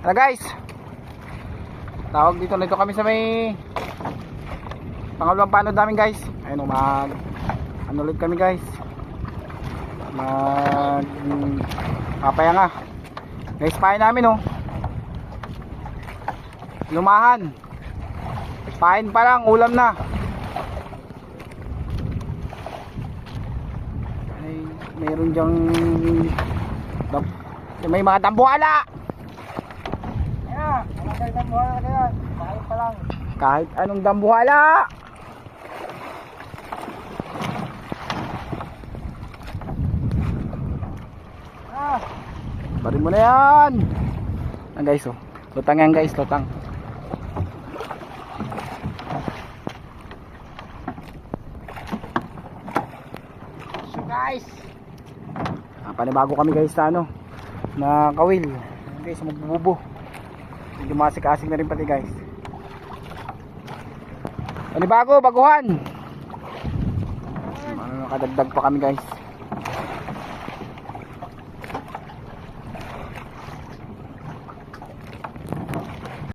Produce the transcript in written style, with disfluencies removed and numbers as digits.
Tara guys, tawag dito na ito kami sa may pangalawang panod namin guys. Ayun o, ano ulit kami guys, papaya nga guys. Pain namin o, lumahan, pain pa lang, ulam na. Ay, meron dyang may mga dambuhala. Ayan, dambuhala na yan, pain pa lang. Kahit anong dambuhala. Barin mo na yan. Ayan guys, oh. Lutang yan guys, lutang. So guys, panibago kami guys sa ano, na kawil. Ayan guys, magbububo. Medyo masik-asik na rin pati guys. Panibago, baguhan. Kadagdag pa kami guys.